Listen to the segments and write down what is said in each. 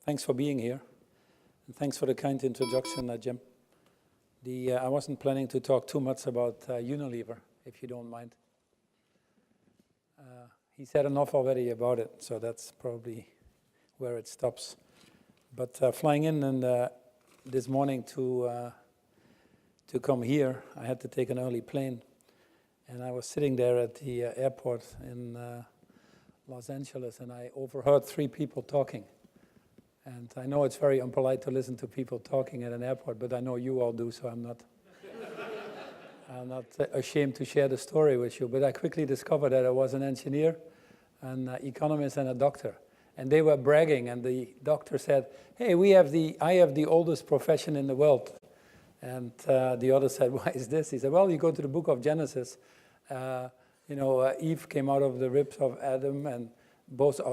Thanks for being here, and thanks for the kind introduction, Jim. I wasn't planning to talk too much about Unilever, if you don't mind. He said enough already about it, so that's probably where it stops. But flying in and this morning to come here, I had to take an early plane, and I was sitting there at the airport in Los Angeles, and I overheard 3 people talking. And I know it's very impolite to listen to people talking at an airport, but I know you all do, so I'm not ashamed to share the story with you. But I quickly discovered that I was an engineer, an economist, and a doctor. And they were bragging, and the doctor said, "Hey, I have the oldest profession in the world." And the other said, "Why is this?" He said, "Well, you go to the book of Genesis. Eve came out of the ribs of Adam, and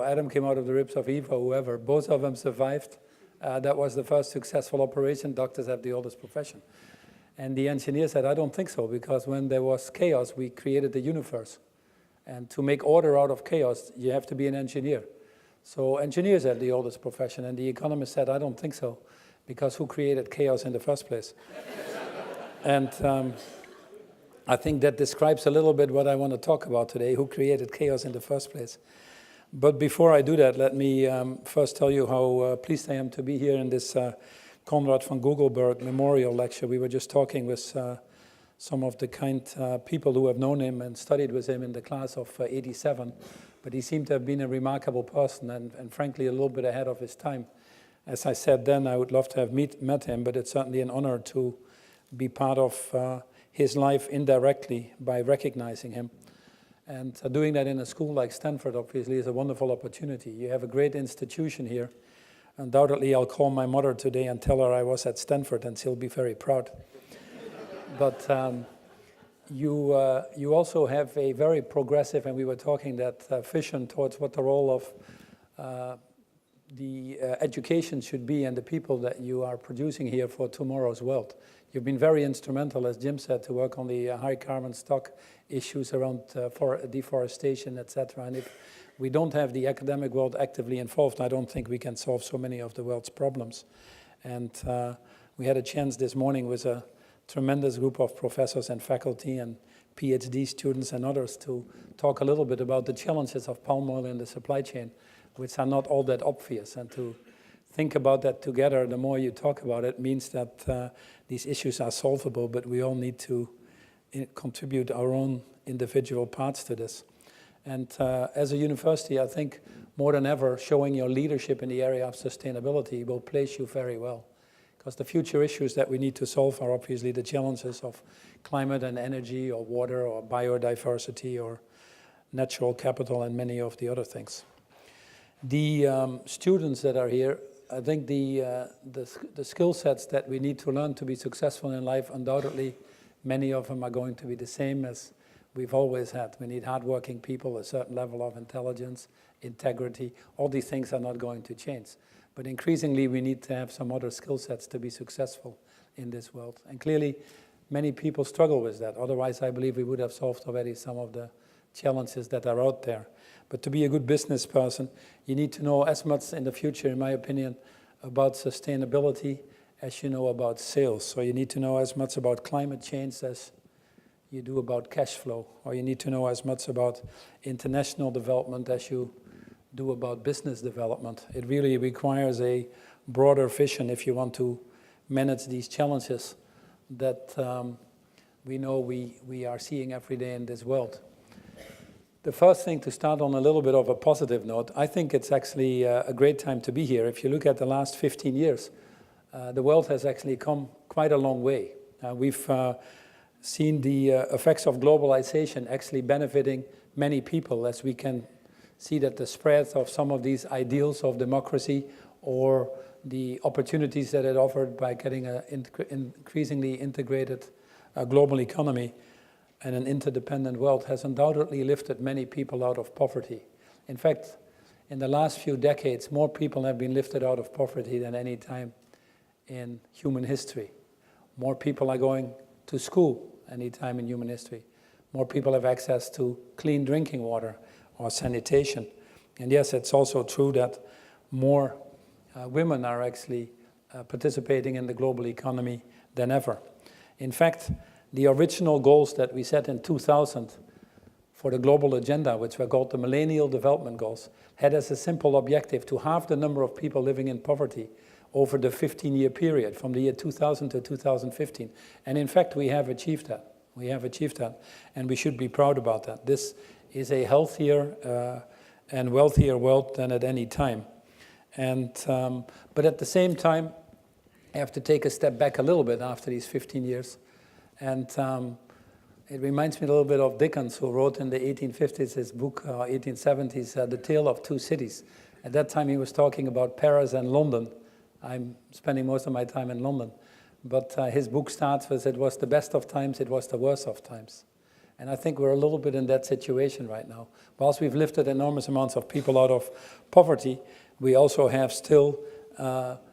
Adam came out of the ribs of Eve, or whoever. Both of them survived. That was the first successful operation. Doctors have the oldest profession." And the engineer said, "I don't think so, because when there was chaos, we created the universe. And to make order out of chaos, you have to be an engineer. So engineers have the oldest profession." And the economist said, "I don't think so, because who created chaos in the first place?" And I think that describes a little bit what I want to talk about today, who created chaos in the first place. But before I do that, let me first tell you how pleased I am to be here in this Konrad von Gogolberg Memorial Lecture. We were just talking with some of the kind people who have known him and studied with him in the class of 87. But he seemed to have been a remarkable person and frankly, a little bit ahead of his time. As I said then, I would love to have met him, but it's certainly an honor to be part of his life indirectly by recognizing him. And doing that in a school like Stanford, obviously, is a wonderful opportunity. You have a great institution here. Undoubtedly, I'll call my mother today and tell her I was at Stanford, and she'll be very proud. But you also have a very progressive, and we were talking that vision towards what the role of the education should be and the people that you are producing here for tomorrow's world. You've been very instrumental, as Jim said, to work on the high carbon stock issues around for deforestation, etc. And if we don't have the academic world actively involved, I don't think we can solve so many of the world's problems. And we had a chance this morning with a tremendous group of professors and faculty and PhD students and others to talk a little bit about the challenges of palm oil in the supply chain, which are not all that obvious. And to think about that together, the more you talk about it, means that these issues are solvable, but we all need to contribute our own individual parts to this. And as a university, I think more than ever, showing your leadership in the area of sustainability will place you very well. Because the future issues that we need to solve are obviously the challenges of climate and energy, or water, or biodiversity, or natural capital, and many of the other things. The students that are here, I think the skill sets that we need to learn to be successful in life, undoubtedly, many of them are going to be the same as we've always had. We need hardworking people, a certain level of intelligence, integrity. All these things are not going to change. But increasingly, we need to have some other skill sets to be successful in this world. And clearly, many people struggle with that. Otherwise, I believe we would have solved already some of the challenges that are out there. But to be a good business person, you need to know as much in the future, in my opinion, about sustainability as you know about sales. So you need to know as much about climate change as you do about cash flow, or you need to know as much about international development as you do about business development. It really requires a broader vision if you want to manage these challenges that we know we are seeing every day in this world. The first thing, to start on a little bit of a positive note, I think it's actually a great time to be here. If you look at the last 15 years, the world has actually come quite a long way. We've seen the effects of globalization actually benefiting many people, as we can see that the spread of some of these ideals of democracy, or the opportunities that it offered by getting an increasingly integrated global economy and an interdependent world, has undoubtedly lifted many people out of poverty. In fact, in the last few decades, more people have been lifted out of poverty than any time in human history. More people are going to school any time in human history. More people have access to clean drinking water or sanitation. And yes, it's also true that more women are actually participating in the global economy than ever. In fact, the original goals that we set in 2000 for the global agenda, which were called the Millennial Development Goals, had as a simple objective to halve the number of people living in poverty over the 15-year period, from the year 2000 to 2015. And in fact, we have achieved that. We have achieved that, and we should be proud about that. This is a healthier and wealthier world than at any time. And, but at the same time, I have to take a step back a little bit after these 15 years. And it reminds me a little bit of Dickens, who wrote in the 1850s his book, 1870s, The Tale of Two Cities. At that time, he was talking about Paris and London. I'm spending most of my time in London. But his book starts with, it was the best of times, it was the worst of times. And I think we're a little bit in that situation right now. Whilst we've lifted enormous amounts of people out of poverty, we also have still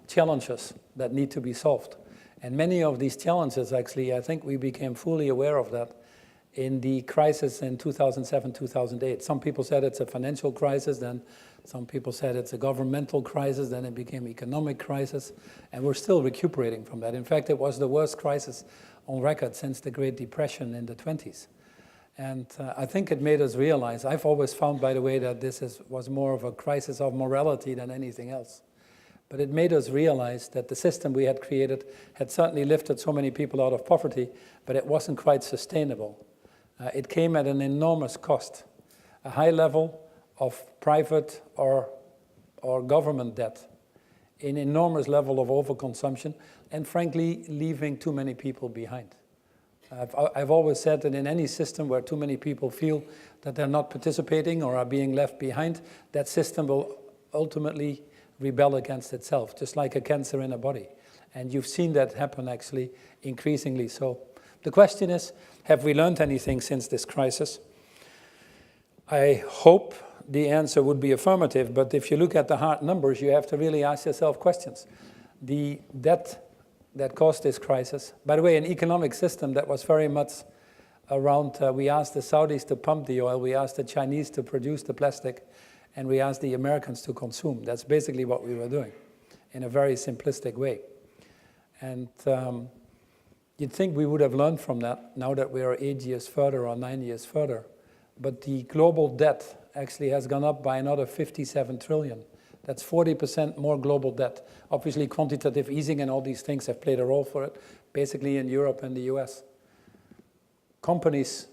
challenges that need to be solved. And many of these challenges, actually, I think we became fully aware of that in the crisis in 2007, 2008. Some people said it's a financial crisis, then some people said it's a governmental crisis, then it became economic crisis, and we're still recuperating from that. In fact, it was the worst crisis on record since the Great Depression in the 20s. And I think it made us realize, I've always found, by the way, that this was more of a crisis of morality than anything else. But it made us realize that the system we had created had certainly lifted so many people out of poverty, but it wasn't quite sustainable. It came at an enormous cost, a high level of private or government debt, an enormous level of overconsumption, and frankly, leaving too many people behind. I've always said that in any system where too many people feel that they're not participating or are being left behind, that system will ultimately rebel against itself, just like a cancer in a body. And you've seen that happen, actually, increasingly so. The question is, have we learned anything since this crisis? I hope the answer would be affirmative, but if you look at the hard numbers, you have to really ask yourself questions. The debt that caused this crisis, by the way, an economic system that was very much around, we asked the Saudis to pump the oil, we asked the Chinese to produce the plastic, and we asked the Americans to consume. That's basically what we were doing, in a very simplistic way. And you'd think we would have learned from that now that we are 8 years further or 9 years further. But the global debt actually has gone up by another 57 trillion. That's 40% more global debt. Obviously, quantitative easing and all these things have played a role for it, basically in Europe and the US. Companies,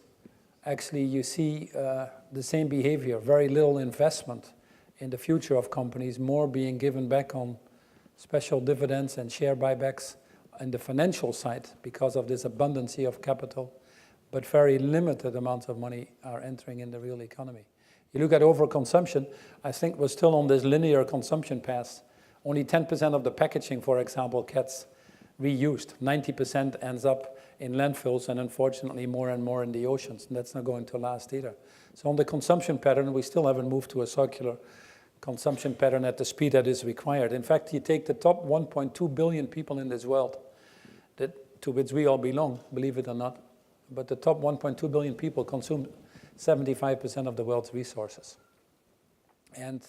actually, you see the same behavior, very little investment in the future of companies, more being given back on special dividends and share buybacks on the financial side because of this abundance of capital, but very limited amounts of money are entering in the real economy. You look at overconsumption, I think we're still on this linear consumption path. Only 10% of the packaging, for example, gets reused. 90% ends up in landfills and unfortunately more and more in the oceans, and that's not going to last either. So on the consumption pattern, we still haven't moved to a circular consumption pattern at the speed that is required. In fact, you take the top 1.2 billion people in this world, to which we all belong, believe it or not, but the top 1.2 billion people consume 75% of the world's resources. And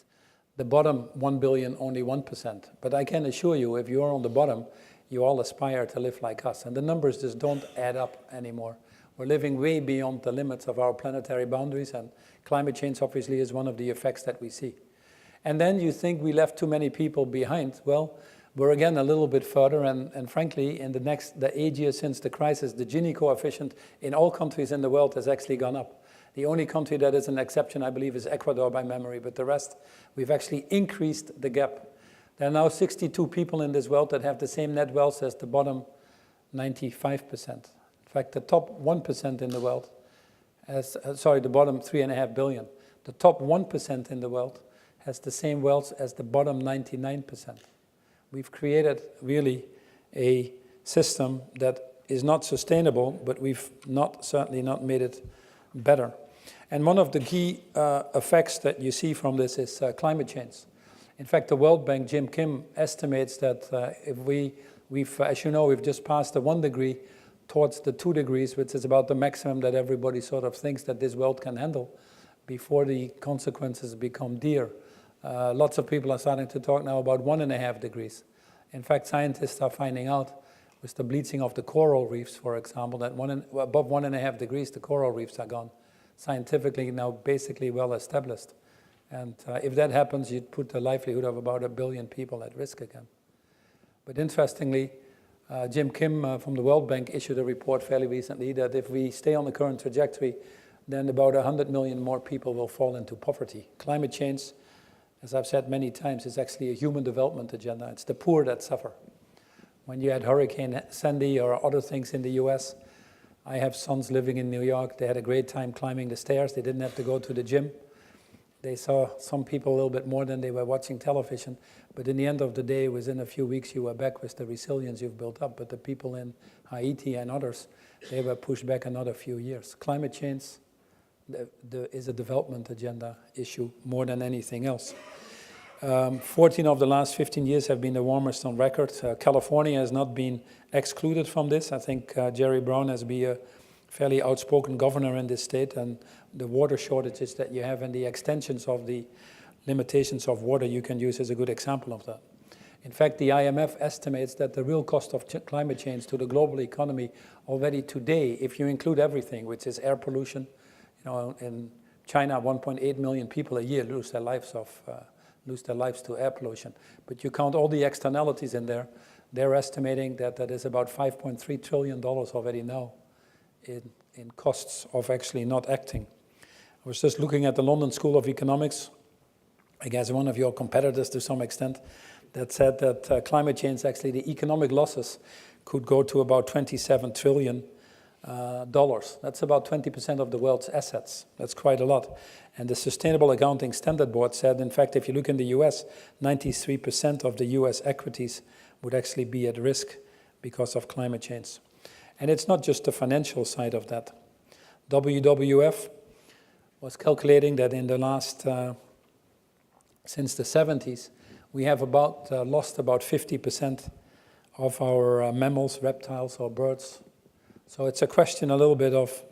the bottom 1 billion, only 1%. But I can assure you, if you're on the bottom, you all aspire to live like us. And the numbers just don't add up anymore. We're living way beyond the limits of our planetary boundaries, and climate change obviously is one of the effects that we see. And then you think we left too many people behind. Well, we're again a little bit further, and frankly, in the 8 years since the crisis, the Gini coefficient in all countries in the world has actually gone up. The only country that is an exception, I believe, is Ecuador by memory, but the rest, we've actually increased the gap. There are now 62 people in this world that have the same net wealth as the bottom 95%. In fact, the top 1% in the world, the bottom 3.5 billion, the top 1% in the world has the same wealth as the bottom 99%. We've created really a system that is not sustainable, but we've certainly not made it better. And one of the key effects that you see from this is climate change. In fact, the World Bank, Jim Kim, estimates that if we've, as you know, we've just passed the 1 degree towards the 2 degrees, which is about the maximum that everybody sort of thinks that this world can handle before the consequences become dire. Lots of people are starting to talk now about 1.5 degrees. In fact, scientists are finding out with the bleaching of the coral reefs, for example, that above 1.5 degrees, the coral reefs are gone. Scientifically now basically well established. And if that happens, you'd put the livelihood of about 1 billion people at risk again. But interestingly, Jim Kim from the World Bank issued a report fairly recently that if we stay on the current trajectory, then about 100 million more people will fall into poverty. Climate change, as I've said many times, is actually a human development agenda. It's the poor that suffer. When you had Hurricane Sandy or other things in the US, I have sons living in New York. They had a great time climbing the stairs. They didn't have to go to the gym. They saw some people a little bit more than they were watching television. But in the end of the day, within a few weeks, you were back with the resilience you've built up. But the people in Haiti and others, they were pushed back another few years. Climate change is a development agenda issue more than anything else. 14 of the last 15 years have been the warmest on record. California has not been excluded from this. I think Jerry Brown has been a fairly outspoken governor in this state, and the water shortages that you have and the extensions of the limitations of water you can use is a good example of that. In fact, the IMF estimates that the real cost of climate change to the global economy already today, if you include everything, which is air pollution, in China, 1.8 million people a year lose their lives to air pollution. But you count all the externalities in there, they're estimating that that is about $5.3 trillion already now in costs of actually not acting. I was just looking at the London School of Economics, I guess one of your competitors to some extent, that said that climate change, actually the economic losses could go to about $27 trillion. That's about 20% of the world's assets. That's quite a lot. And the Sustainable Accounting Standard Board said, in fact, if you look in the US, 93% of the US equities would actually be at risk because of climate change. And it's not just the financial side of that. WWF was calculating that in the last, since the 70s, we have lost about 50% of our mammals, reptiles, or birds. So it's a question a little bit of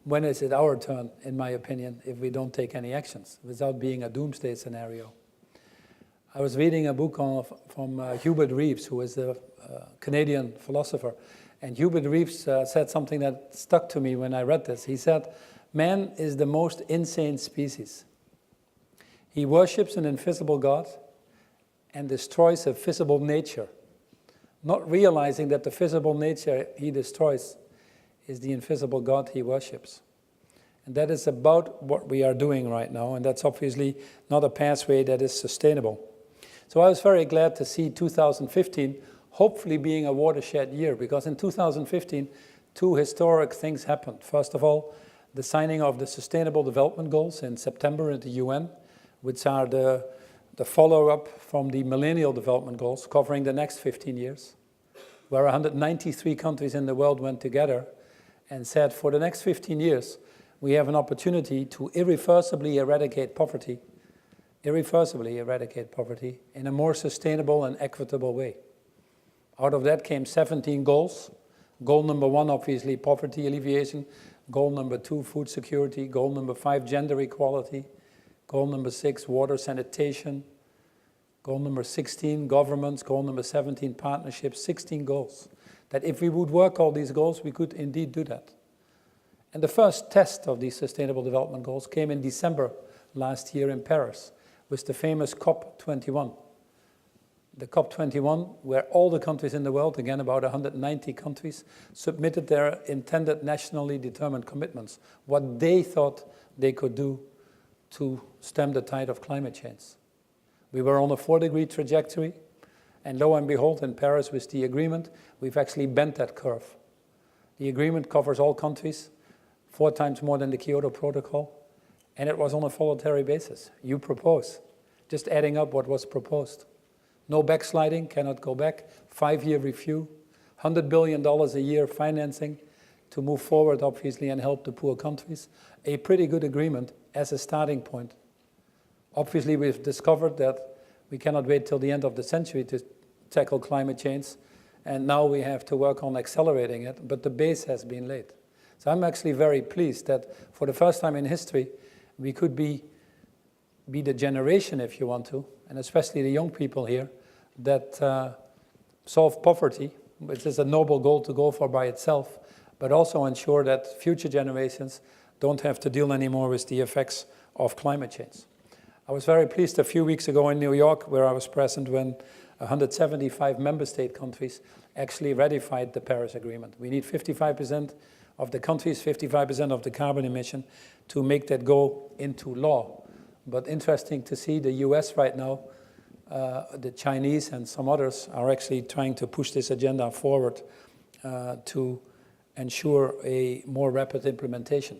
when is it our turn, in my opinion, if we don't take any actions, without being a doomsday scenario. I was reading a book from Hubert Reeves, who is a Canadian philosopher. And Hubert Reeves said something that stuck to me when I read this. He said, man is the most insane species. He worships an invisible God and destroys a visible nature, not realizing that the visible nature he destroys is the invisible God he worships. And that is about what we are doing right now, and that's obviously not a pathway that is sustainable. So I was very glad to see 2015 hopefully being a watershed year, because in 2015, two historic things happened. First of all, the signing of the Sustainable Development Goals in September at the UN, which are the follow-up from the Millennial Development Goals covering the next 15 years, where 193 countries in the world went together and said, for the next 15 years, we have an opportunity to irreversibly eradicate poverty in a more sustainable and equitable way. Out of that came 17 goals. Goal number 1, obviously, poverty alleviation. Goal number 2, food security. Goal number 5, gender equality. Goal number 6, water sanitation. Goal number 16, governments. Goal number 17, partnerships. 16 goals. That if we would work all these goals, we could indeed do that. And the first test of these Sustainable Development Goals came in December last year in Paris with the famous COP21. The COP21, where all the countries in the world, again about 190 countries, submitted their intended nationally determined commitments, what they thought they could do to stem the tide of climate change. We were on a 4-degree trajectory, and lo and behold, in Paris with the agreement, we've actually bent that curve. The agreement covers all countries, 4 times more than the Kyoto Protocol, and it was on a voluntary basis. You propose, just adding up what was proposed. No backsliding, cannot go back, 5-year review, $100 billion a year financing to move forward, obviously, and help the poor countries. A pretty good agreement as a starting point. Obviously, we've discovered that we cannot wait till the end of the century to tackle climate change, and now we have to work on accelerating it, but the base has been laid. So I'm actually very pleased that for the first time in history, we could be be the generation, if you want to, and especially the young people here, that solve poverty, which is a noble goal to go for by itself, but also ensure that future generations don't have to deal anymore with the effects of climate change. I was very pleased a few weeks ago in New York, where I was present when 175 member state countries actually ratified the Paris Agreement. We need 55% of the countries, 55% of the carbon emission to make that go into law. But interesting to see the US right now, the Chinese and some others are actually trying to push this agenda forward to ensure a more rapid implementation.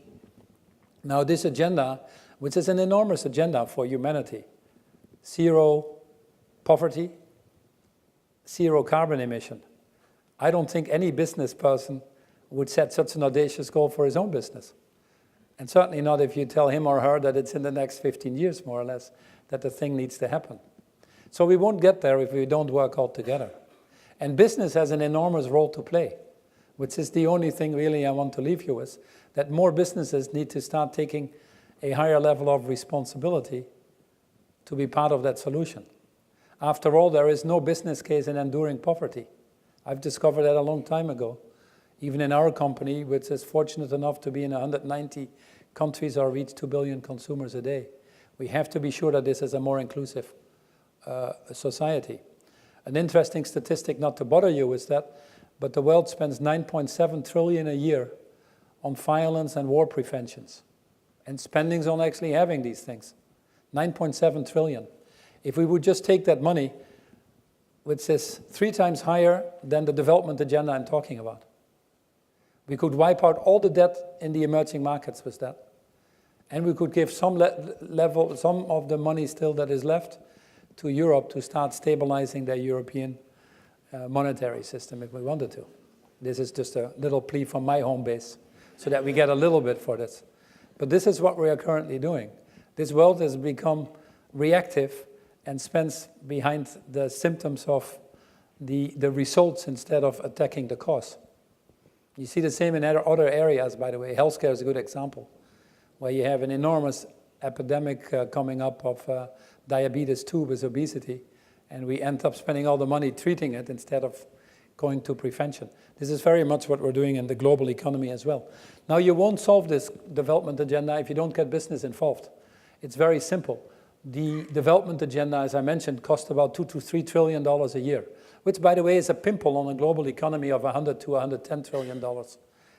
Now this agenda, which is an enormous agenda for humanity, zero poverty, zero carbon emission. I don't think any business person would set such an audacious goal for his own business. And certainly not if you tell him or her that it's in the next 15 years, more or less, that the thing needs to happen. So we won't get there if we don't work all together. And business has an enormous role to play, which is the only thing really I want to leave you with, that more businesses need to start taking a higher level of responsibility to be part of that solution. After all, there is no business case in enduring poverty. I've discovered that a long time ago. Even in our company, which is fortunate enough to be in 190 countries or reach 2 billion consumers a day, we have to be sure that this is a more inclusive society. An interesting statistic, not to bother you with that, but the world spends 9.7 trillion a year on violence and war preventions, and spendings on actually having these things. 9.7 trillion. If we would just take that money, which is 3 times higher than the development agenda I'm talking about, we could wipe out all the debt in the emerging markets with that. And we could give some of the money still that is left to Europe to start stabilizing their European monetary system if we wanted to. This is just a little plea from my home base so that we get a little bit for this. But this is what we are currently doing. This world has become reactive and spends behind the symptoms of the results instead of attacking the cause. You see the same in other areas, by the way. Healthcare is a good example, where you have an enormous epidemic coming up of diabetes 2 with obesity, and we end up spending all the money treating it instead of going to prevention. This is very much what we're doing in the global economy as well. Now, you won't solve this development agenda if you don't get business involved. It's very simple. The development agenda, as I mentioned, costs about $2 to $3 trillion a year, which, by the way, is a pimple on a global economy of $100 to $110 trillion.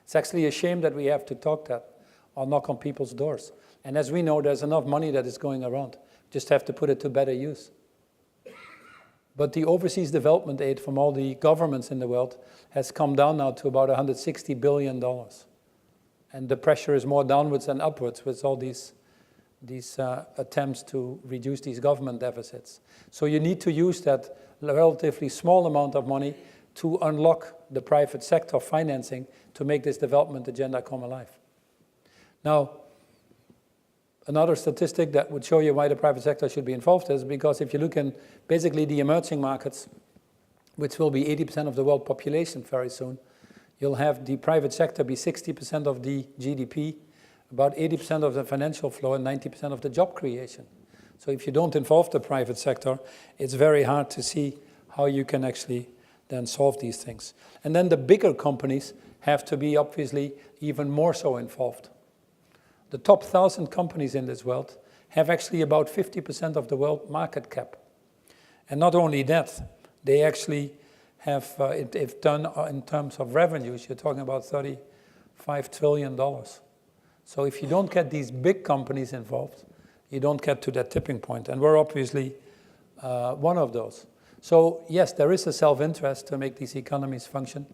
It's actually a shame that we have to talk that or knock on people's doors. And as we know, there's enough money that is going around. Just have to put it to better use. But the overseas development aid from all the governments in the world has come down now to about $160 billion. And the pressure is more downwards than upwards with all these attempts to reduce these government deficits. So you need to use that relatively small amount of money to unlock the private sector financing to make this development agenda come alive. Now, another statistic that would show you why the private sector should be involved is because if you look in basically the emerging markets, which will be 80% of the world population very soon, you'll have the private sector be 60% of the GDP, about 80% of the financial flow, and 90% of the job creation. So if you don't involve the private sector, it's very hard to see how you can actually then solve these things. And then the bigger companies have to be obviously even more so involved. The top 1,000 companies in this world have actually about 50% of the world market cap. And not only that, they actually have, if done in terms of revenues, you're talking about $35 trillion. So if you don't get these big companies involved, you don't get to that tipping point. And we're obviously one of those. So yes, there is a self-interest to make these economies function,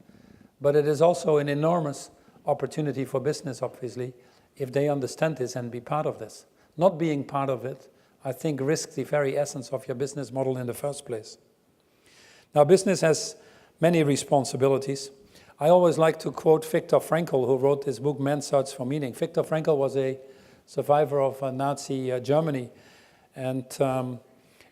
but it is also an enormous opportunity for business, obviously, if they understand this and be part of this. Not being part of it, I think, risks the very essence of your business model in the first place. Now, business has many responsibilities. I always like to quote Viktor Frankl, who wrote this book, Man's Search for Meaning. Viktor Frankl was a survivor of Nazi Germany. And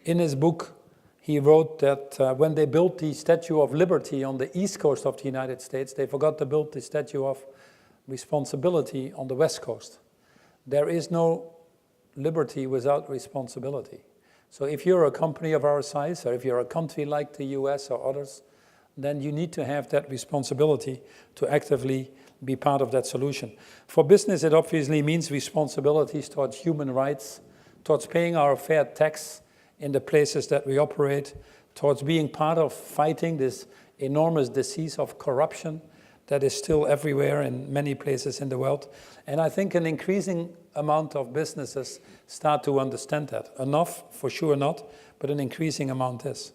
in his book, he wrote that when they built the Statue of Liberty on the east coast of the United States, they forgot to build the Statue of Responsibility on the west coast. There is no liberty without responsibility. So if you're a company of our size, or if you're a country like the US or others, then you need to have that responsibility to actively be part of that solution. For business, it obviously means responsibilities towards human rights, towards paying our fair tax in the places that we operate, towards being part of fighting this enormous disease of corruption that is still everywhere in many places in the world. And I think an increasing amount of businesses start to understand that. Enough, for sure not, but an increasing amount is.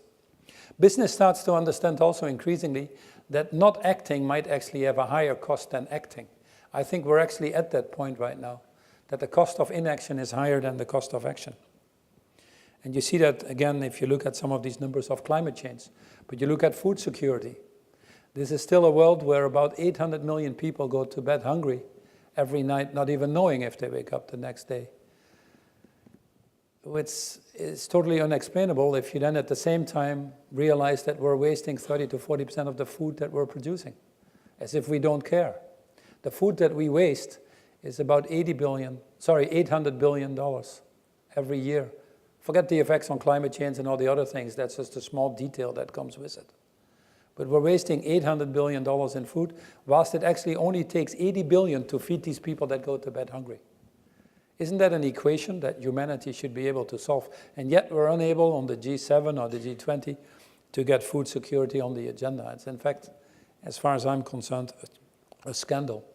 Business starts to understand also increasingly that not acting might actually have a higher cost than acting. I think we're actually at that point right now, that the cost of inaction is higher than the cost of action. And you see that, again, if you look at some of these numbers of climate change. But you look at food security. This is still a world where about 800 million people go to bed hungry every night, not even knowing if they wake up the next day. It's totally unexplainable if you then at the same time realize that we're wasting 30 to 40% of the food that we're producing, as if we don't care. The food that we waste is about $800 billion every year. Forget the effects on climate change and all the other things, that's just a small detail that comes with it. But we're wasting $800 billion in food, whilst it actually only takes 80 billion to feed these people that go to bed hungry. Isn't that an equation that humanity should be able to solve? And yet we're unable on the G7 or the G20 to get food security on the agenda. It's in fact, as far as I'm concerned, a scandal.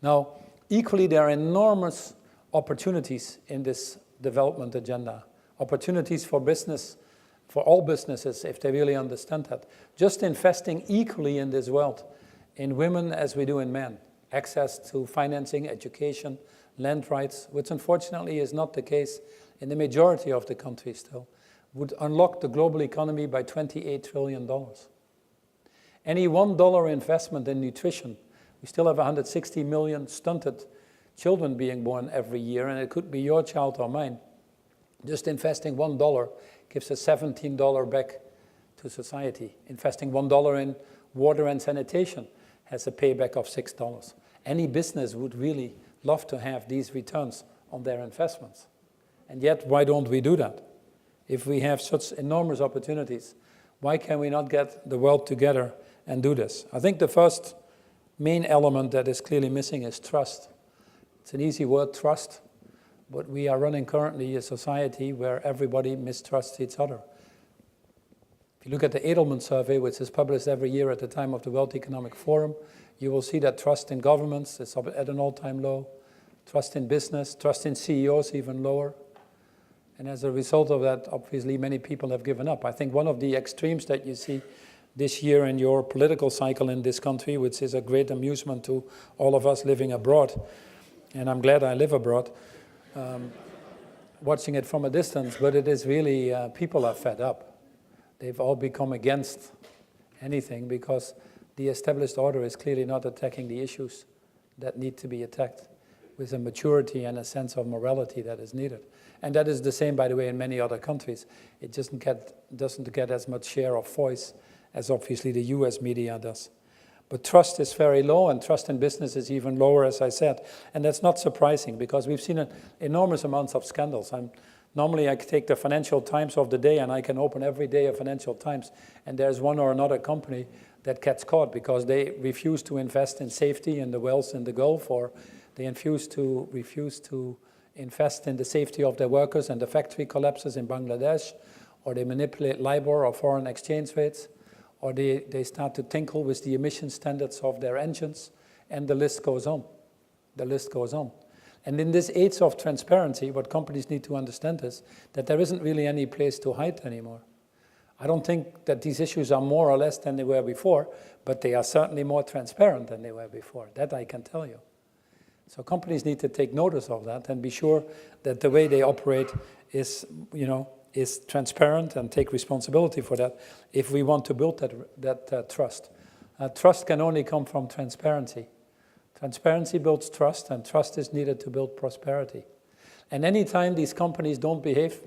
Now, equally, there are enormous opportunities in this development agenda. Opportunities for business, for all businesses, if they really understand that. Just investing equally in this world, in women as we do in men. Access to financing, education, land rights, which unfortunately is not the case in the majority of the countries still, would unlock the global economy by $28 trillion. Any $1 investment in nutrition, we still have 160 million stunted children being born every year, and it could be your child or mine. Just investing $1 gives us $17 back to society. Investing $1 in water and sanitation has a payback of $6. Any business would really love to have these returns on their investments. And yet, why don't we do that? If we have such enormous opportunities, why can we not get the world together and do this? I think the first main element that is clearly missing is trust. It's an easy word, trust, but we are running currently a society where everybody mistrusts each other. If you look at the Edelman survey, which is published every year at the time of the World Economic Forum, you will see that trust in governments is at an all-time low. Trust in business, trust in CEOs even lower. And as a result of that, obviously, many people have given up. I think one of the extremes that you see this year in your political cycle in this country, which is a great amusement to all of us living abroad, and I'm glad I live abroad, watching it from a distance, but it is really, people are fed up. They've all become against anything because the established order is clearly not attacking the issues that need to be attacked with a maturity and a sense of morality that is needed. And that is the same, by the way, in many other countries. It doesn't get as much share of voice as obviously the US media does. But trust is very low, and trust in business is even lower, as I said. And that's not surprising, because we've seen enormous amounts of scandals. Normally, I take the Financial Times of the day, and I can open every day a Financial Times, and there's one or another company that gets caught because they refuse to invest in safety in the wells in the Gulf, or they refuse to invest in the safety of their workers, and the factory collapses in Bangladesh, or they manipulate LIBOR or foreign exchange rates, or they start to tinkle with the emission standards of their engines, and the list goes on. The list goes on. And in this age of transparency, what companies need to understand is that there isn't really any place to hide anymore. I don't think that these issues are more or less than they were before, but they are certainly more transparent than they were before. That I can tell you. So companies need to take notice of that and be sure that the way they operate is transparent and take responsibility for that if we want to build that trust. Trust can only come from transparency. Transparency builds trust, and trust is needed to build prosperity. And anytime these companies don't behave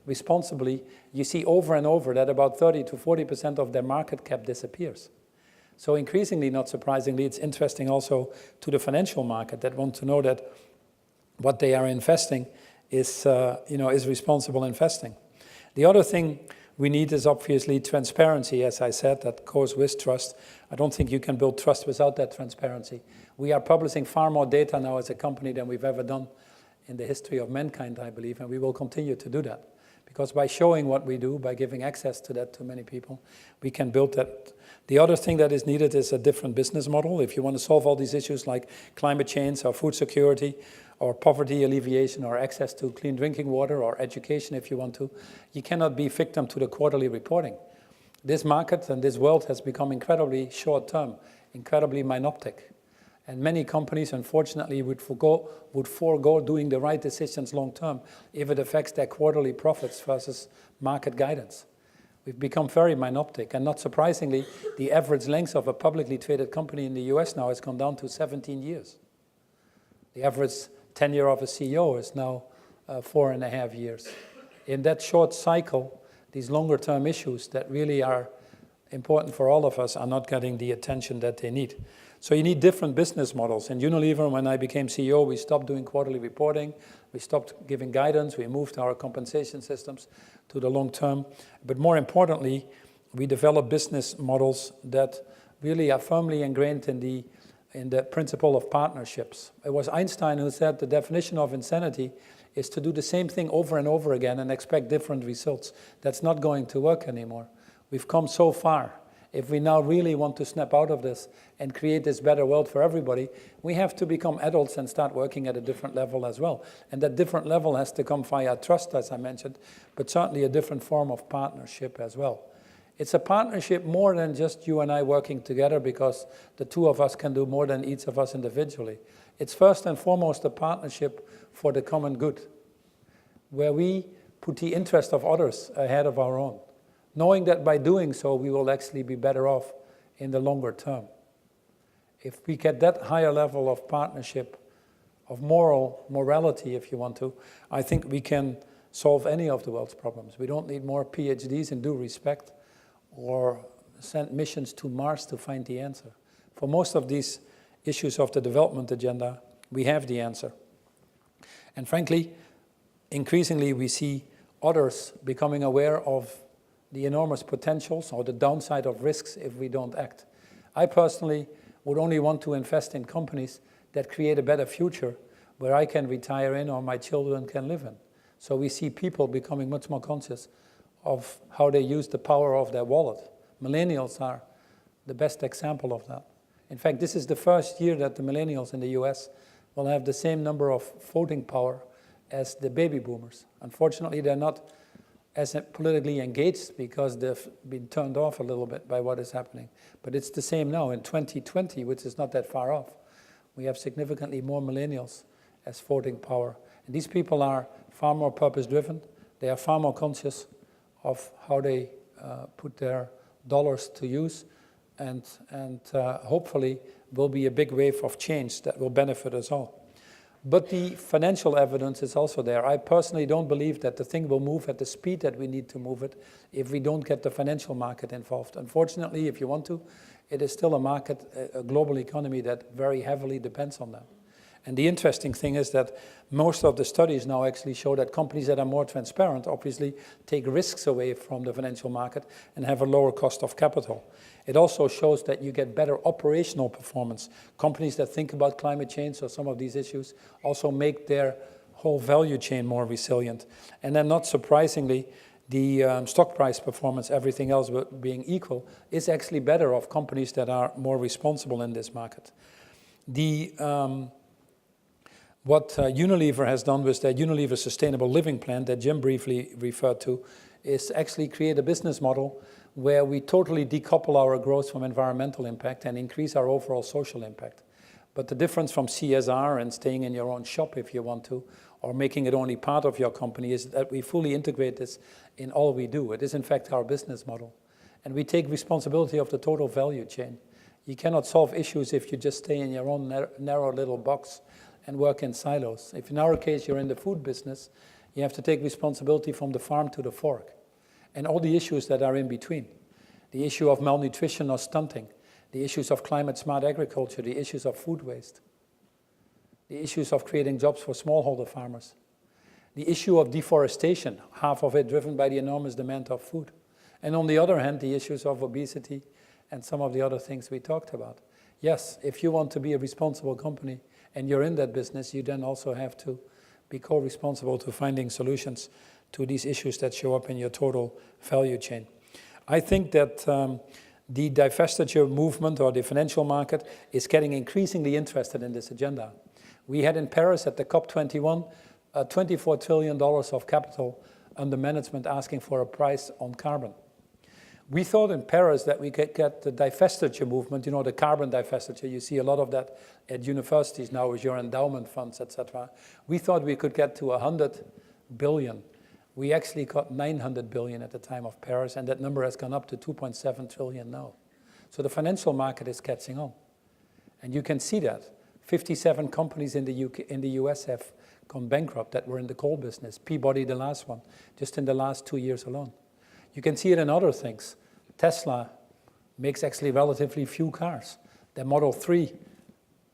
responsibly, you see over and over that about 30 to 40% of their market cap disappears. So increasingly, not surprisingly, it's interesting also to the financial market that want to know that what they are investing is responsible investing. The other thing we need is obviously transparency, as I said, that goes with trust. I don't think you can build trust without that transparency. We are publishing far more data now as a company than we've ever done in the history of mankind, I believe, and we will continue to do that. Because by showing what we do, by giving access to that to many people, we can build that. The other thing that is needed is a different business model. If you want to solve all these issues like climate change or food security or poverty alleviation or access to clean drinking water or education if you want to, you cannot be victim to the quarterly reporting. This market and this world has become incredibly short-term, incredibly myopic. And many companies, unfortunately, would forego doing the right decisions long-term if it affects their quarterly profits versus market guidance. We've become very myopic, and not surprisingly, the average length of a publicly traded company in the US now has gone down to 17 years. The average tenure of a CEO is now 4.5 years. In that short cycle, these longer-term issues that really are important for all of us are not getting the attention that they need. So you need different business models. In Unilever, when I became CEO, we stopped doing quarterly reporting. We stopped giving guidance. We moved our compensation systems to the long term. But more importantly, we developed business models that really are firmly ingrained in the principle of partnerships. It was Einstein who said the definition of insanity is to do the same thing over and over again and expect different results. That's not going to work anymore. We've come so far. If we now really want to snap out of this and create this better world for everybody, we have to become adults and start working at a different level as well. And that different level has to come via trust, as I mentioned, but certainly a different form of partnership as well. It's a partnership more than just you and I working together because the two of us can do more than each of us individually. It's first and foremost a partnership for the common good, where we put the interest of others ahead of our own, knowing that by doing so, we will actually be better off in the longer term. If we get that higher level of partnership, of morality, if you want to, I think we can solve any of the world's problems. We don't need more PhDs in due respect or send missions to Mars to find the answer. For most of these issues of the development agenda, we have the answer. And frankly, increasingly we see others becoming aware of the enormous potentials or the downside of risks if we don't act. I personally would only want to invest in companies that create a better future where I can retire in or my children can live in. So we see people becoming much more conscious of how they use the power of their wallet. Millennials are the best example of that. In fact, this is the first year that the millennials in the US will have the same number of voting power as the baby boomers. Unfortunately, they're not as politically engaged because they've been turned off a little bit by what is happening. But it's the same now in 2020, which is not that far off. We have significantly more millennials as voting power. And these people are far more purpose-driven. They are far more conscious of how they put their dollars to use. And hopefully will be a big wave of change that will benefit us all. But the financial evidence is also there. I personally don't believe that the thing will move at the speed that we need to move it if we don't get the financial market involved. Unfortunately, if you want to, it is still a market, a global economy that very heavily depends on that. And the interesting thing is that most of the studies now actually show that companies that are more transparent obviously take risks away from the financial market and have a lower cost of capital. It also shows that you get better operational performance. Companies that think about climate change or some of these issues also make their whole value chain more resilient. And then not surprisingly, the stock price performance, everything else being equal, is actually better of companies that are more responsible in this market. What Unilever has done with their Unilever Sustainable Living Plan that Jim briefly referred to is actually create a business model where we totally decouple our growth from environmental impact and increase our overall social impact. But the difference from CSR and staying in your own shop if you want to, or making it only part of your company, is that we fully integrate this in all we do. It is in fact our business model. And we take responsibility of the total value chain. You cannot solve issues if you just stay in your own narrow little box and work in silos. If in our case you're in the food business, you have to take responsibility from the farm to the fork and all the issues that are in between. The issue of malnutrition or stunting, the issues of climate-smart agriculture, the issues of food waste, the issues of creating jobs for smallholder farmers. The issue of deforestation, half of it driven by the enormous demand of food. And on the other hand, the issues of obesity and some of the other things we talked about. Yes, if you want to be a responsible company and you're in that business, you then also have to be co-responsible to finding solutions to these issues that show up in your total value chain. I think that the divestiture movement or the financial market is getting increasingly interested in this agenda. We had in Paris at the COP21 $24 trillion of capital under management asking for a price on carbon. We thought in Paris that we could get the divestiture movement, you know, the carbon divestiture. You see a lot of that at universities now with your endowment funds, etc. We thought we could get to 100 billion. We actually got 900 billion at the time of Paris, and that number has gone up to 2.7 trillion now. So the financial market is catching on. And you can see that. 57 companies in the US have gone bankrupt that were in the coal business. Peabody, the last one, just in the last 2 years alone. You can see it in other things. Tesla makes actually relatively few cars. Their Model 3,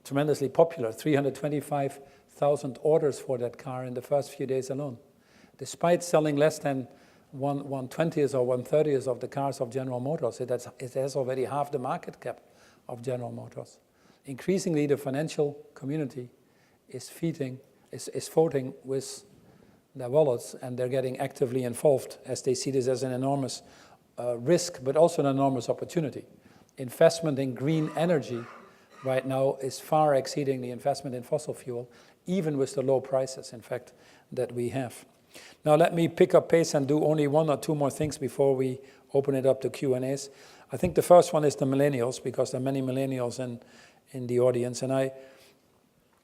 tremendously popular, 325,000 orders for that car in the first few days alone. Despite selling less than 1/20th or 1/30th of the cars of General Motors, it has already half the market cap of General Motors. Increasingly, the financial community is voting with their wallets, and they're getting actively involved as they see this as an enormous risk, but also an enormous opportunity. Investment in green energy right now is far exceeding the investment in fossil fuel, even with the low prices, in fact, that we have. Now let me pick up pace and do only one or two more things before we open it up to Q&As. I think the first one is the millennials, because there are many millennials in the audience, and I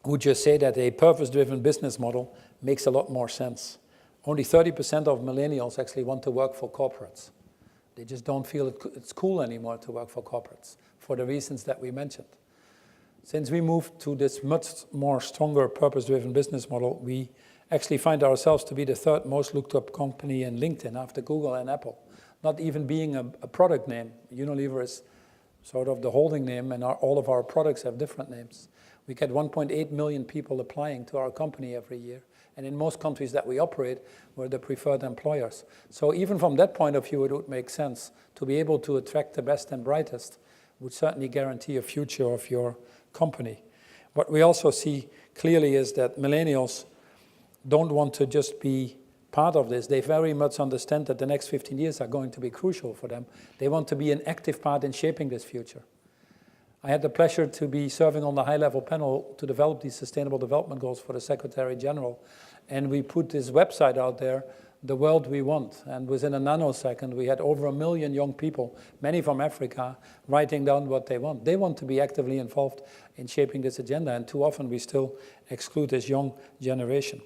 would just say that a purpose-driven business model makes a lot more sense. Only 30% of millennials actually want to work for corporates. They just don't feel it's cool anymore to work for corporates for the reasons that we mentioned. Since we moved to this much more stronger purpose-driven business model, we actually find ourselves to be the third most looked up company in LinkedIn after Google and Apple, not even being a product name. Unilever is sort of the holding name, and all of our products have different names. We get 1.8 million people applying to our company every year. And in most countries that we operate, we're the preferred employers. So even from that point of view, it would make sense to be able to attract the best and brightest would certainly guarantee a future of your company. What we also see clearly is that millennials don't want to just be part of this. They very much understand that the next 15 years are going to be crucial for them. They want to be an active part in shaping this future. I had the pleasure to be serving on the high-level panel to develop these Sustainable Development Goals for the Secretary General. And we put this website out there, The World We Want. And within a nanosecond, we had over 1 million young people, many from Africa, writing down what they want. They want to be actively involved in shaping this agenda. And too often, we still exclude this young generation.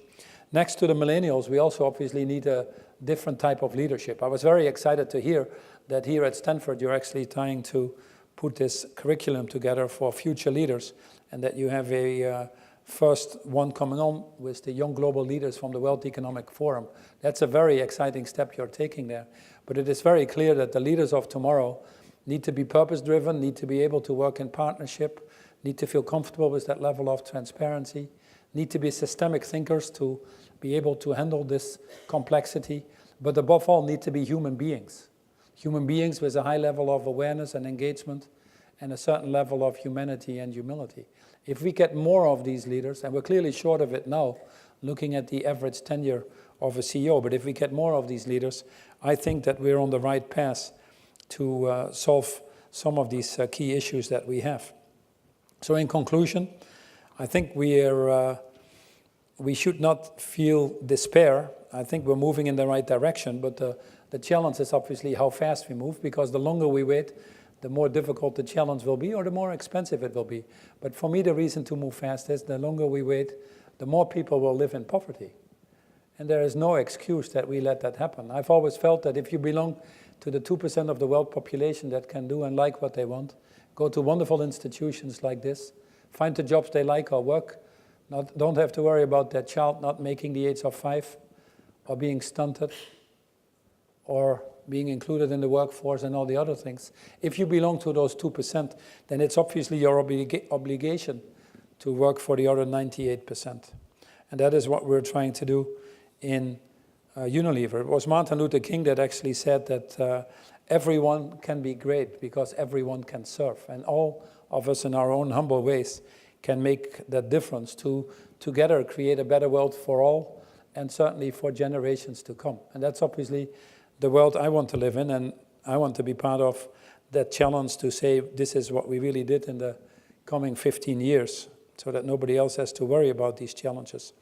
Next to the millennials, we also obviously need a different type of leadership. I was very excited to hear that here at Stanford, you're actually trying to put this curriculum together for future leaders, and that you have a first one coming on with the young global leaders from the World Economic Forum. That's a very exciting step you're taking there. But it is very clear that the leaders of tomorrow need to be purpose-driven, need to be able to work in partnership, need to feel comfortable with that level of transparency, need to be systemic thinkers to be able to handle this complexity, but above all need to be human beings. Human beings with a high level of awareness and engagement and a certain level of humanity and humility. If we get more of these leaders, and we're clearly short of it now, looking at the average tenure of a CEO, but if we get more of these leaders, I think that we're on the right path to solve some of these key issues that we have. So in conclusion, I think we should not feel despair. I think we're moving in the right direction, but the challenge is obviously how fast we move, because the longer we wait, the more difficult the challenge will be, or the more expensive it will be. But for me, the reason to move fast is the longer we wait, the more people will live in poverty. And there is no excuse that we let that happen. I've always felt that if you belong to the 2% of the world population that can do and like what they want, go to wonderful institutions like this, find the jobs they like or work, don't have to worry about their child not making the age of 5 or being stunted, or being included in the workforce and all the other things. If you belong to those 2%, then it's obviously your obligation to work for the other 98%. And that is what we're trying to do in Unilever. It was Martin Luther King that actually said that everyone can be great because everyone can serve. And all of us in our own humble ways can make that difference to together create a better world for all and certainly for generations to come. And that's obviously the world I want to live in, and I want to be part of that challenge to say this is what we really did in the coming 15 years so that nobody else has to worry about these challenges.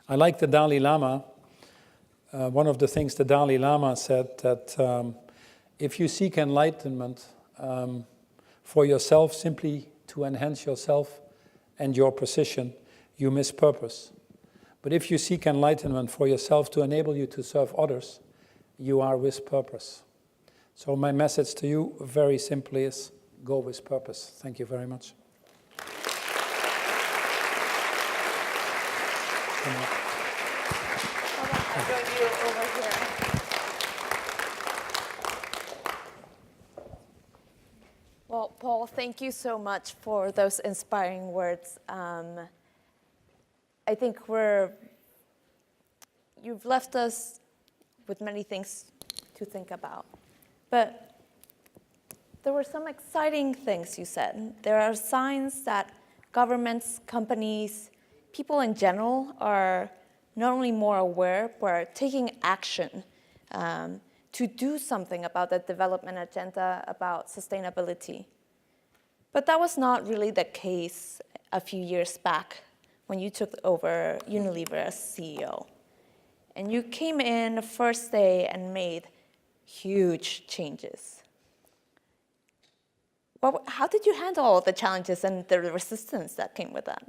I like the Dalai Lama. One of the things the Dalai Lama said that if you seek enlightenment for yourself simply to enhance yourself and your position, you miss purpose. But if you seek enlightenment for yourself to enable you to serve others, you are with purpose. So my message to you very simply is go with purpose. Thank you very much. I'll go you over here. Well, Paul, thank you so much for those inspiring words. I think you've left us with many things to think about. But there were some exciting things you said. There are signs that governments, companies, people in general are not only more aware, but are taking action to do something about the development agenda, about sustainability. But that was not really the case a few years back when you took over Unilever as CEO. And you came in the first day and made huge changes. How did you handle all the challenges and the resistance that came with that?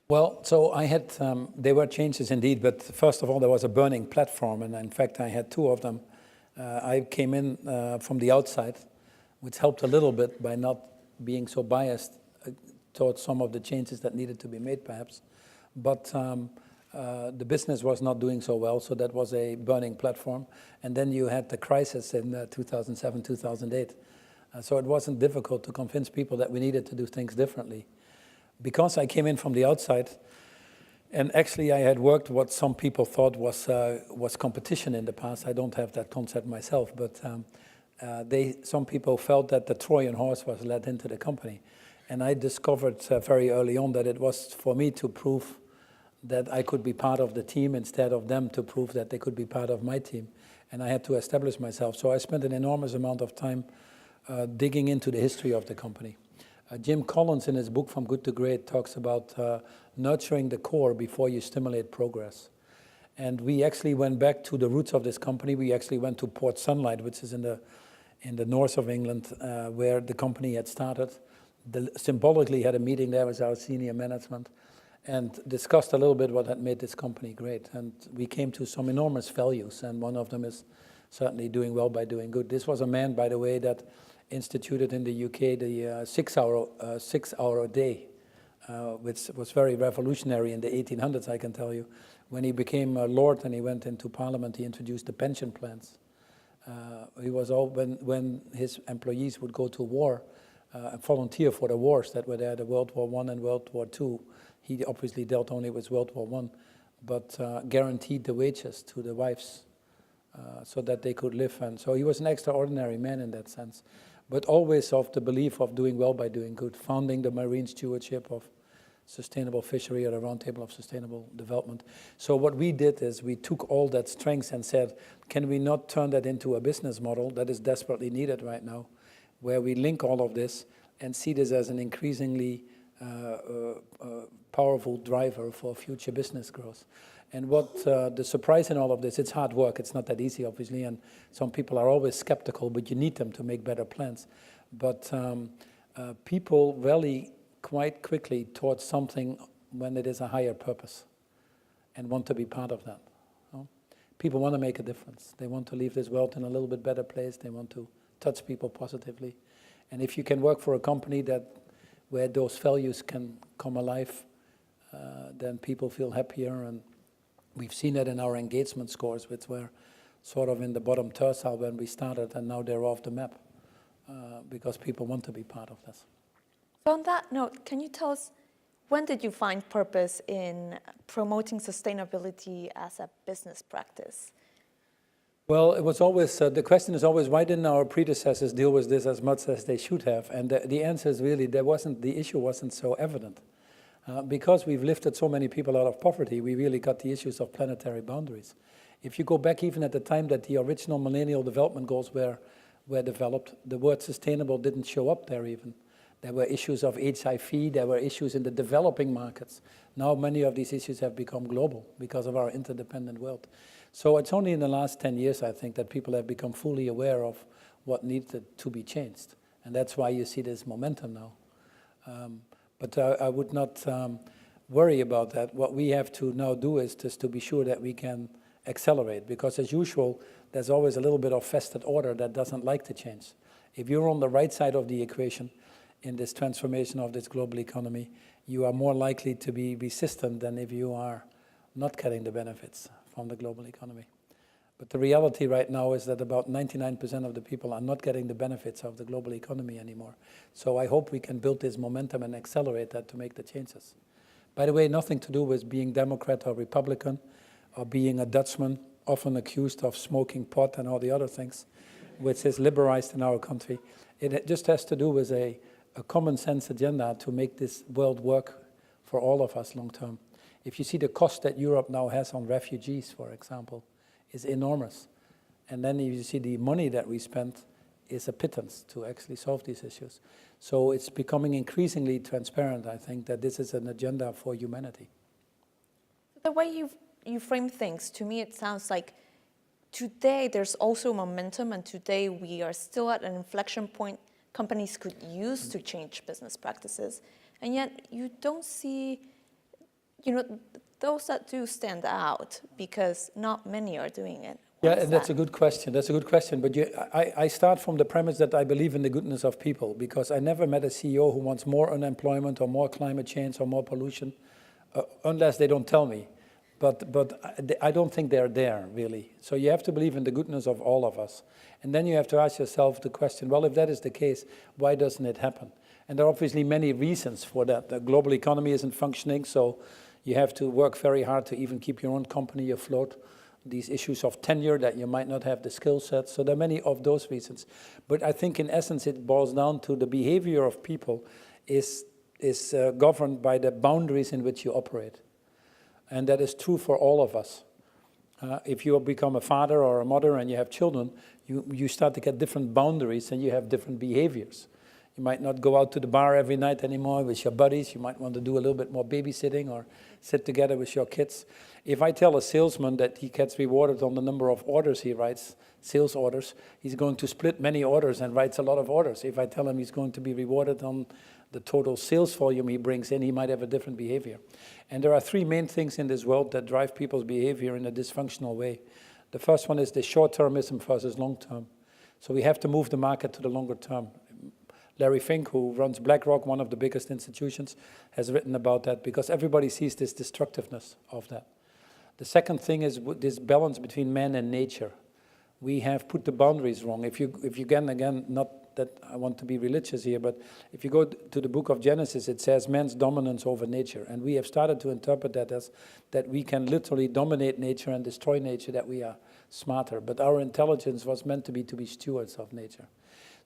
Well, so I had, there were changes indeed, but first of all, there was a burning platform, and in fact, I had two of them. I came in from the outside, which helped a little bit by not being so biased towards some of the changes that needed to be made, perhaps. But the business was not doing so well, so that was a burning platform. And then you had the crisis in 2007, 2008. So it wasn't difficult to convince people that we needed to do things differently. Because I came in from the outside, and actually I had worked what some people thought was competition in the past. I don't have that concept myself, but some people felt that the Trojan horse was led into the company. And I discovered very early on that it was for me to prove that I could be part of the team instead of them to prove that they could be part of my team. And I had to establish myself. So I spent an enormous amount of time digging into the history of the company. Jim Collins, in his book From Good to Great, talks about nurturing the core before you stimulate progress. And we actually went back to the roots of this company. We actually went to Port Sunlight, which is in the north of England, where the company had started. Symbolically had a meeting there with our senior management and discussed a little bit what had made this company great. And we came to some enormous values, and one of them is certainly doing well by doing good. This was a man, by the way, that instituted in the UK the 6 hour a day, which was very revolutionary in the 1800s, I can tell you. When he became a lord and he went into parliament, he introduced the pension plans. When his employees would go to war, volunteer for the wars that were there, the World War I and World War II. He obviously dealt only with World War I, but guaranteed the wages to the wives so that they could live. And so he was an extraordinary man in that sense, but always of the belief of doing well by doing good, founding the Marine Stewardship of Sustainable Fishery or the Roundtable of Sustainable Development. So what we did is we took all that strengths and said, can we not turn that into a business model that is desperately needed right now, where we link all of this and see this as an increasingly powerful driver for future business growth. And what the surprise in all of this, it's hard work, it's not that easy obviously, and some people are always skeptical, but you need them to make better plans. But people rally quite quickly towards something when it is a higher purpose and want to be part of that. People want to make a difference. They want to leave this world in a little bit better place. They want to touch people positively. And if you can work for a company where those values can come alive, then people feel happier. And we've seen that in our engagement scores, which were sort of in the bottom tercile when we started, and now they're off the map because people want to be part of this. On that note, can you tell us when did you find purpose in promoting sustainability as a business practice? Well, it was always, the question is always, why didn't our predecessors deal with this as much as they should have? And the answer is really, the issue wasn't so evident. Because we've lifted so many people out of poverty, we really got the issues of planetary boundaries. If you go back even at the time that the original Millennial Development Goals were developed, the word sustainable didn't show up there even. There were issues of HIV, there were issues in the developing markets. Now many of these issues have become global because of our interdependent world. So it's only in the last 10 years, I think, that people have become fully aware of what needed to be changed. And that's why you see this momentum now. But I would not worry about that. What we have to now do is just to be sure that we can accelerate, because as usual, there's always a little bit of vested order that doesn't like to change. If you're on the right side of the equation in this transformation of this global economy, you are more likely to be resistant than if you are not getting the benefits from the global economy. But the reality right now is that about 99% of the people are not getting the benefits of the global economy anymore. So I hope we can build this momentum and accelerate that to make the changes. By the way, nothing to do with being Democrat or Republican or being a Dutchman, often accused of smoking pot and all the other things, which is liberalized in our country. It just has to do with a common sense agenda to make this world work for all of us long term. If you see the cost that Europe now has on refugees, for example, is enormous. And then if you see the money that we spend is a pittance to actually solve these issues. So it's becoming increasingly transparent, I think, that this is an agenda for humanity. The way you frame things, to me it sounds like today there's also momentum, and today we are still at an inflection point companies could use to change business practices. And yet you don't see, those that do stand out, because not many are doing it. Yeah, and that's a good question. That's a good question. But I start from the premise that I believe in the goodness of people, because I never met a CEO who wants more unemployment or more climate change or more pollution, unless they don't tell me. But I don't think they're there, really. So you have to believe in the goodness of all of us. And then you have to ask yourself the question, well, if that is the case, why doesn't it happen? And there are obviously many reasons for that. The global economy isn't functioning, so you have to work very hard to even keep your own company afloat. These issues of tenure, that you might not have the skill set. So there are many of those reasons. But I think in essence it boils down to the behavior of people is governed by the boundaries in which you operate. And that is true for all of us. If you become a father or a mother and you have children, you start to get different boundaries and you have different behaviors. You might not go out to the bar every night anymore with your buddies. You might want to do a little bit more babysitting or sit together with your kids. If I tell a salesman that he gets rewarded on the number of orders he writes, sales orders, he's going to split many orders and writes a lot of orders. If I tell him he's going to be rewarded on the total sales volume he brings in, he might have a different behavior. And there are three main things in this world that drive people's behavior in a dysfunctional way. The first one is the short-termism versus long-term. So we have to move the market to the longer term. Larry Fink, who runs BlackRock, one of the biggest institutions, has written about that because everybody sees this destructiveness of that. The second thing is this balance between man and nature. We have put the boundaries wrong. If you again, not that I want to be religious here, but if you go to the book of Genesis, it says man's dominance over nature. And we have started to interpret that as that we can literally dominate nature and destroy nature, that we are smarter. But our intelligence was meant to be stewards of nature.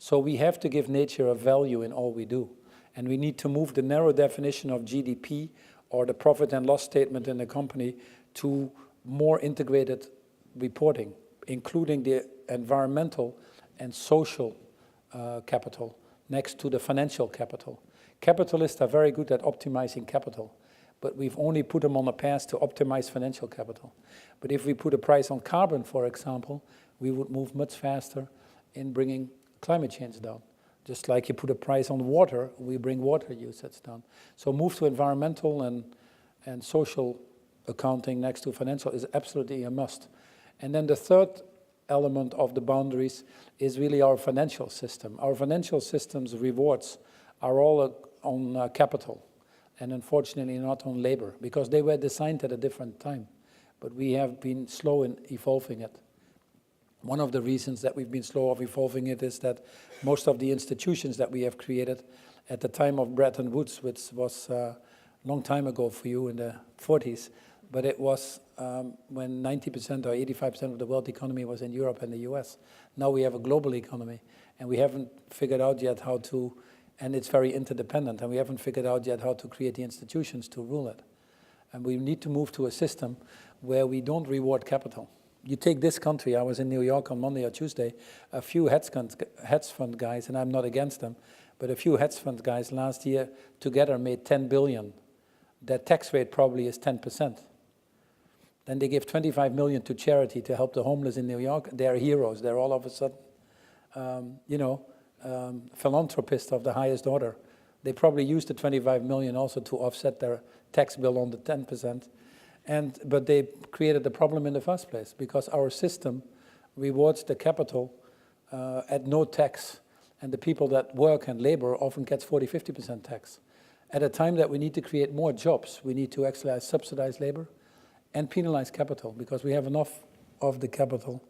So we have to give nature a value in all we do. And we need to move the narrow definition of GDP or the profit and loss statement in a company to more integrated reporting, including the environmental and social capital next to the financial capital. Capitalists are very good at optimizing capital, but we've only put them on a path to optimize financial capital. But if we put a price on carbon, for example, we would move much faster in bringing climate change down. Just like you put a price on water, we bring water usage down. So move to environmental and social accounting next to financial is absolutely a must. And then the third element of the boundaries is really our financial system. Our financial system's rewards are all on capital, and unfortunately not on labor, because they were designed at a different time. But we have been slow in evolving it. One of the reasons that we've been slow of evolving it is that most of the institutions that we have created at the time of Bretton Woods, which was long time ago for you in the 40s, but it was when 90% or 85% of the world economy was in Europe and the US. Now we have a global economy, and we haven't figured out yet how to, and it's very interdependent, and we haven't figured out yet how to create the institutions to rule it. And we need to move to a system where we don't reward capital. You take this country, I was in New York on Monday or Tuesday, a few hedge fund guys, and I'm not against them, but a few hedge fund guys last year together made 10 billion. Their tax rate probably is 10%. Then they give 25 million to charity to help the homeless in New York. They're heroes. They're all of a sudden, philanthropists of the highest order. They probably used the 25 million also to offset their tax bill on the 10%. But they created the problem in the first place because our system rewards the capital at no tax. And the people that work and labor often gets 40–50% tax. At a time that we need to create more jobs, we need to actually subsidize labor and penalize capital because we have enough of the capital.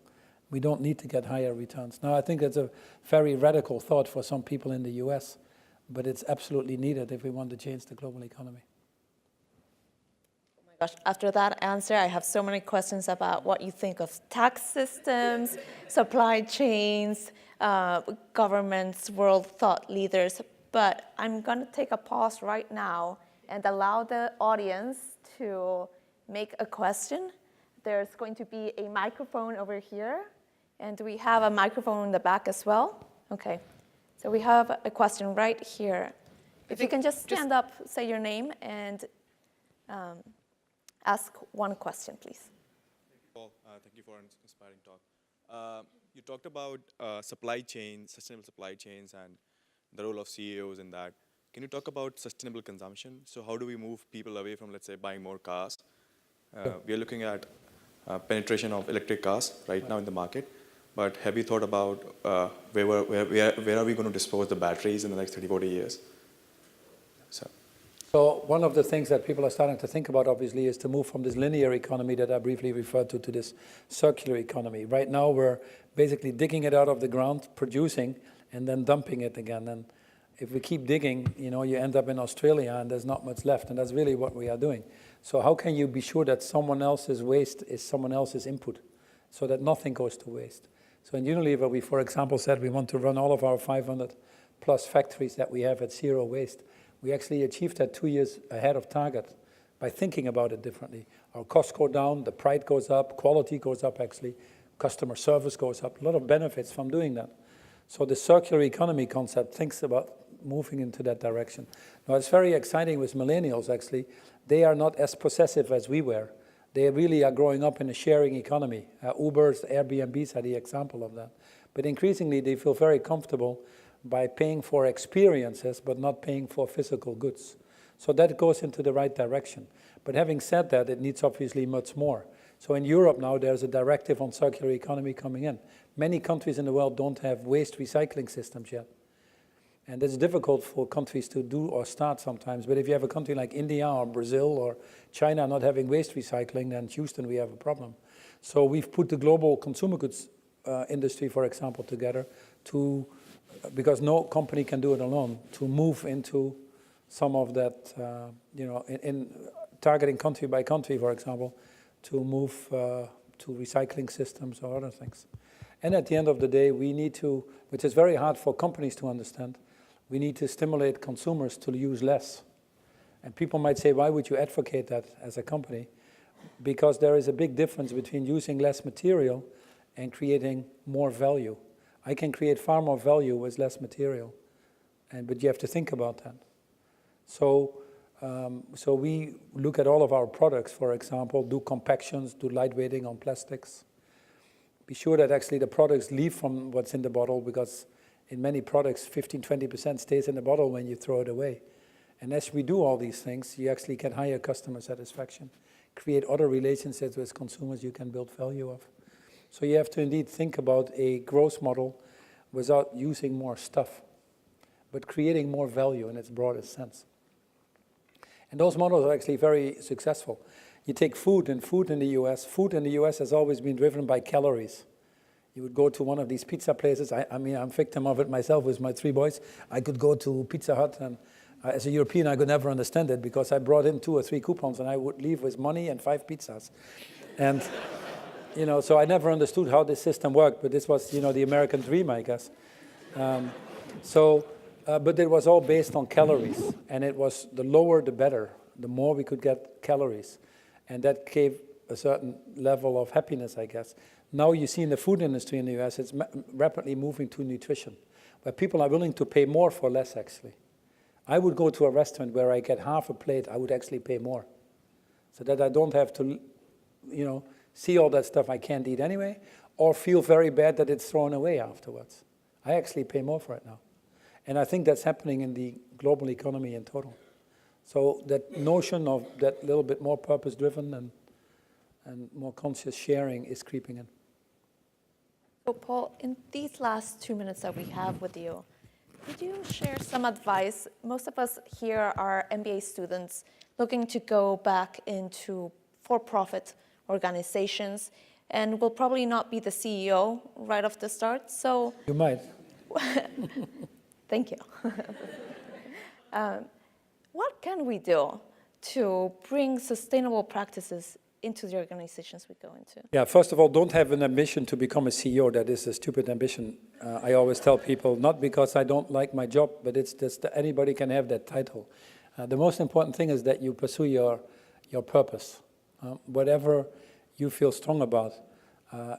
We don't need to get higher returns. Now, I think that's a very radical thought for some people in the US, but it's absolutely needed if we want to change the global economy. Oh my gosh, after that answer, I have so many questions about what you think of tax systems, supply chains, governments, world thought leaders. But I'm going to take a pause right now and allow the audience to make a question. There's going to be a microphone over here, and we have a microphone in the back as well. Okay, so we have a question right here. If you can just stand up, say your name, and ask one question, please. Thank you, Paul. Thank you for an inspiring talk. You talked about supply chains, sustainable supply chains, and the role of CEOs in that. Can you talk about sustainable consumption? So how do we move people away from, let's say, buying more cars? We are looking at penetration of electric cars right now in the market. But have you thought about where are we going to dispose the batteries in the next 30–40 years? So one of the things that people are starting to think about, obviously, is to move from this linear economy that I briefly referred to this circular economy. Right now, we're basically digging it out of the ground, producing, and then dumping it again. And if we keep digging, you end up in Australia, and there's not much left. And that's really what we are doing. So how can you be sure that someone else's waste is someone else's input, so that nothing goes to waste? So in Unilever, we, for example, said we want to run all of our 500+ factories that we have at zero waste. We actually achieved that 2 years ahead of target by thinking about it differently. Our costs go down, the pride goes up, quality goes up actually, customer service goes up, a lot of benefits from doing that. So the circular economy concept thinks about moving into that direction. Now it's very exciting with millennials actually. They are not as possessive as we were. They really are growing up in a sharing economy. Ubers, Airbnbs are the example of that. But increasingly they feel very comfortable by paying for experiences, but not paying for physical goods. So that goes into the right direction. But having said that, it needs obviously much more. So in Europe now, there's a directive on circular economy coming in. Many countries in the world don't have waste recycling systems yet. And it's difficult for countries to do or start sometimes. But if you have a country like India or Brazil or China not having waste recycling, then Houston, we have a problem. So we've put the global consumer goods industry, for example, together to, because no company can do it alone, to move into some of that, in targeting country by country, for example, to move to recycling systems or other things. And at the end of the day, we need to, which is very hard for companies to understand, we need to stimulate consumers to use less. And people might say, why would you advocate that as a company? Because there is a big difference between using less material and creating more value. I can create far more value with less material, but you have to think about that. So we look at all of our products, for example, do compactions, do lightweighting on plastics. Be sure that actually the products leave from what's in the bottle, because in many products, 15–20% stays in the bottle when you throw it away. And as we do all these things, you actually get higher customer satisfaction, create other relationships with consumers you can build value of. So you have to indeed think about a growth model without using more stuff, but creating more value in its broadest sense. And those models are actually very successful. You take food in the US. Food in the US has always been driven by calories. You would go to one of these pizza places. I mean, I'm a victim of it myself with my 3 boys. I could go to Pizza Hut and As a European, I could never understand it because I brought in 2 or 3 coupons and I would leave with money and 5 pizzas. And, so I never understood how this system worked, but this was, the American dream, I guess. But it was all based on calories, and it was the lower the better, the more we could get calories. And that gave a certain level of happiness, I guess. Now you see in the food industry in the US, it's rapidly moving to nutrition, where people are willing to pay more for less, actually. I would go to a restaurant where I get half a plate, I would actually pay more, so that I don't have to, see all that stuff I can't eat anyway, or feel very bad that it's thrown away afterwards. I actually pay more for it now. And I think that's happening in the global economy in total. So that notion of that little bit more purpose-driven and more conscious sharing is creeping in. So Paul, in these last 2 minutes that we have with you, could you share some advice? Most of us here are MBA students looking to go back into for-profit organizations, and will probably not be the CEO right off the start. So You might. thank you. What can we do to bring sustainable practices into the organizations we go into? Yeah, first of all, don't have an ambition to become a CEO. That is a stupid ambition. I always tell people, not because I don't like my job, but it's just that anybody can have that title. The most important thing is that you pursue your purpose, whatever you feel strong about.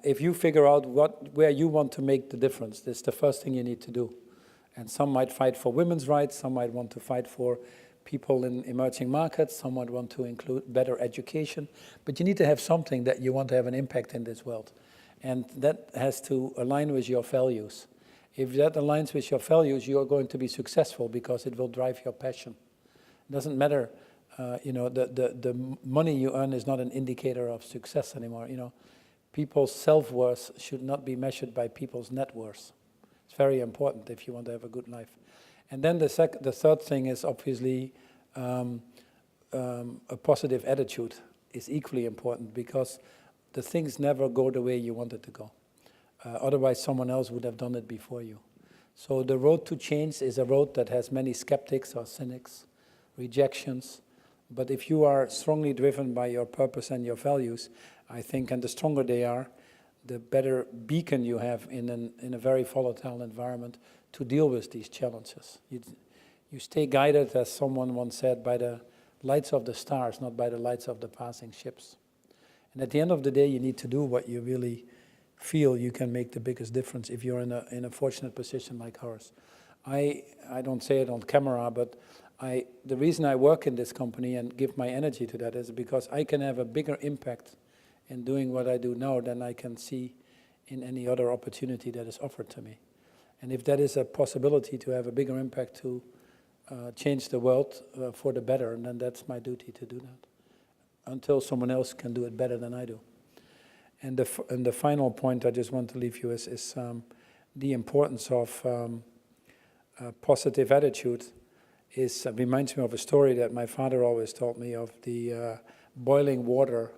If you figure out where you want to make the difference, that's the first thing you need to do. And some might fight for women's rights, some might want to fight for people in emerging markets, some might want to include better education, but you need to have something that you want to have an impact in this world. And that has to align with your values. If that aligns with your values, you are going to be successful because it will drive your passion. It doesn't matter, the money you earn is not an indicator of success anymore. People's self-worth should not be measured by people's net worth. It's very important if you want to have a good life. And then the third thing is obviously a positive attitude is equally important, because the things never go the way you want it to go. Otherwise, someone else would have done it before you. So the road to change is a road that has many skeptics or cynics, rejections. But if you are strongly driven by your purpose and your values, I think, and the stronger they are, the better beacon you have in a very volatile environment to deal with these challenges. You stay guided, as someone once said, by the lights of the stars, not by the lights of the passing ships. And at the end of the day, you need to do what you really feel you can make the biggest difference if you're in a fortunate position like ours. I don't say it on camera, but the reason I work in this company and give my energy to that is because I can have a bigger impact in doing what I do now than I can see in any other opportunity that is offered to me. And if that is a possibility to have a bigger impact to change the world for the better, then that's my duty to do that, until someone else can do it better than I do. And the final point I just want to leave you is the importance of positive attitude. Reminds me of a story that my father always told me of, the boiling water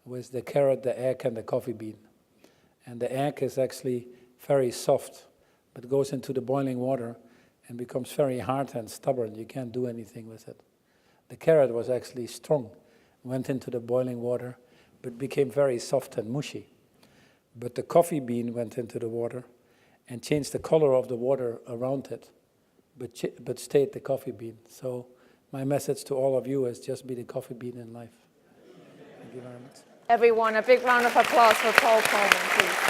with the carrot, the egg, and the coffee bean. And the egg is actually very soft, but goes into the boiling water and becomes very hard and stubborn. You can't do anything with it. The carrot was actually strong, went into the boiling water, but became very soft and mushy. But the coffee bean went into the water and changed the color of the water around it, but stayed the coffee bean. So my message to all of you is just be the coffee bean in life. Thank you very much. Everyone, a big round of applause for Paul Polman, please.